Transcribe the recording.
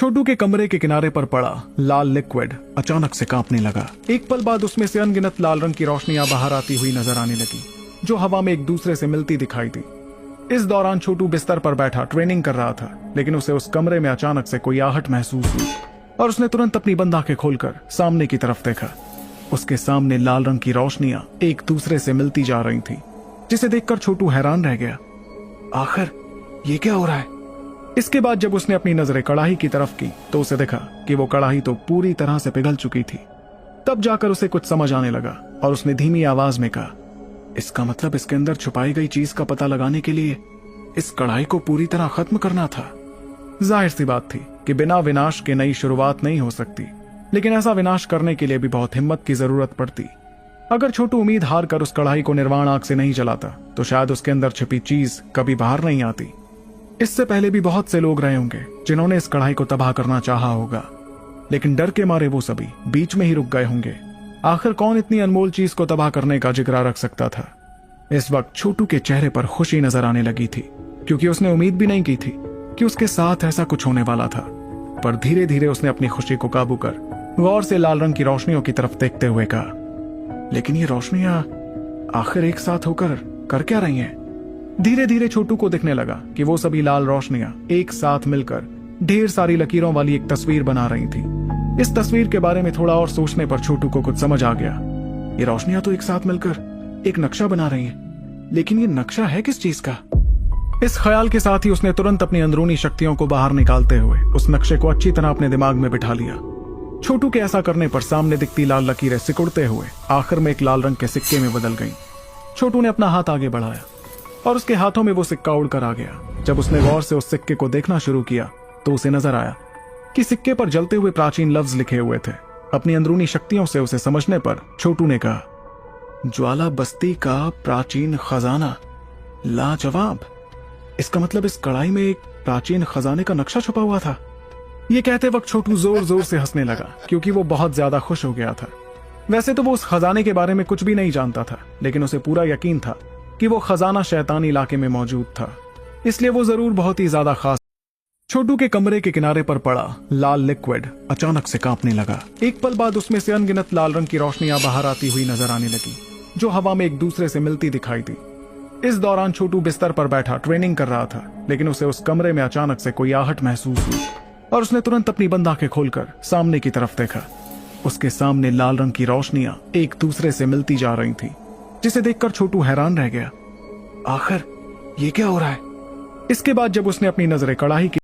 छोटू के कमरे के किनारे पर पड़ा लाल लिक्विड अचानक से कांपने लगा। एक पल बाद उसमें से अनगिनत लाल रंग की रोशनियां बाहर आती हुई नजर आने लगी, जो हवा में एक दूसरे से मिलती दिखाई दी। इस दौरान छोटू बिस्तर पर बैठा ट्रेनिंग कर रहा था, लेकिन उसे उस कमरे में अचानक से कोई आहट महसूस हुई और उसने तुरंत अपनी बंद आंखें खोलकर सामने की तरफ देखा। उसके सामने लाल रंग की रोशनियां एक दूसरे से मिलती जा रही थी, जिसे देखकर छोटू हैरान रह गया। आखिर ये क्या हो रहा है? इसके बाद जब उसने अपनी नजरें कड़ाही की तरफ की तो उसे देखा कि वो कड़ाही तो पूरी तरह से पिघल चुकी थी। तब जाकर उसे कुछ समझ आने लगा और उसने धीमी आवाज में कहा, इसका मतलब इसके अंदर छुपाई गई चीज का पता लगाने के लिए इस कड़ाही को पूरी तरह खत्म करना था। जाहिर सी बात थी कि बिना विनाश के नई शुरुआत नहीं हो सकती, लेकिन ऐसा विनाश करने के लिए भी बहुत हिम्मत की जरूरत पड़ती। अगर छोटू उम्मीद हार कर उस कड़ाही को निर्वाण आग से नहीं जलाता तो शायद उसके अंदर छिपी चीज कभी बाहर नहीं आती। इससे पहले भी बहुत से लोग रहे होंगे जिन्होंने इस कढ़ाई को तबाह करना चाहा होगा, लेकिन डर के मारे वो सभी बीच में ही रुक गए होंगे। आखिर कौन इतनी अनमोल चीज को तबाह करने का जिगरा रख सकता था? इस वक्त छोटू के चेहरे पर खुशी नजर आने लगी थी, क्योंकि उसने उम्मीद भी नहीं की थी कि उसके साथ ऐसा कुछ होने वाला था। पर धीरे धीरे उसने अपनी खुशी को काबू कर गौर से लाल रंग की रोशनियों की तरफ देखते हुए कहा, लेकिन ये रोशनियां आखिर एक साथ होकर कर क्या रही हैं? धीरे धीरे छोटू को दिखने लगा कि वो सभी लाल रोशनियां एक साथ मिलकर ढेर सारी लकीरों वाली एक तस्वीर बना रही थी। इस तस्वीर के बारे में थोड़ा और सोचने पर छोटू को कुछ समझ आ गया। ये रोशनियां तो एक साथ मिलकर एक नक्शा बना रही हैं, लेकिन ये नक्शा है किस चीज का? इस ख्याल के साथ ही उसने तुरंत अपनी अंदरूनी शक्तियों को बाहर निकालते हुए उस नक्शे को अच्छी तरह अपने दिमाग में बिठा लिया। छोटू के ऐसा करने पर सामने दिखती लाल लकीरें सिकुड़ते हुए आखिर में एक लाल रंग के सिक्के में बदल गईं। छोटू ने अपना हाथ आगे बढ़ाया और उसके हाथों में वो सिक्का उड़कर आ गया। जब उसने गौर से उस सिक्के को देखना शुरू किया तो उसे नजर आया कि सिक्के पर जलते हुए प्राचीन लफ्ज लिखे हुए थे। अपनी अंदरूनी शक्तियों से उसे समझने पर छोटू ने कहा, ज्वाला बस्ती का प्राचीन खजाना, लाजवाब। इसका मतलब इस कढ़ाई में एक प्राचीन खजाने का नक्शा छुपा हुआ था। ये कहते वक्त छोटू जोर जोर से हंसने लगा, क्योंकि वो बहुत ज्यादा खुश हो गया था। वैसे तो वो उस खजाने के बारे में कुछ भी नहीं जानता था, लेकिन उसे पूरा यकीन था कि वो खजाना शैतानी इलाके में मौजूद था, इसलिए वो जरूर बहुत ही ज्यादा खास। छोटू के कमरे के किनारे पर पड़ा लाल लिक्विड अचानक से कांपने लगा। एक पल बाद उसमें से अनगिनत लाल रंग की रोशनियां बाहर आती हुई नजर आने लगी, जो हवा में एक दूसरे से मिलती दिखाई दी। इस दौरान छोटू बिस्तर पर बैठा ट्रेनिंग कर रहा था, लेकिन उसे उस कमरे में अचानक से कोई आहट महसूस हुई और उसने तुरंत अपनी बंद आंखें खोलकर सामने की तरफ देखा। उसके सामने लाल रंग की रोशनियां एक दूसरे से मिलती जा रही थी, जिसे देखकर छोटू हैरान रह गया। आखिर ये क्या हो रहा है? इसके बाद जब उसने अपनी नजरें कड़ाही की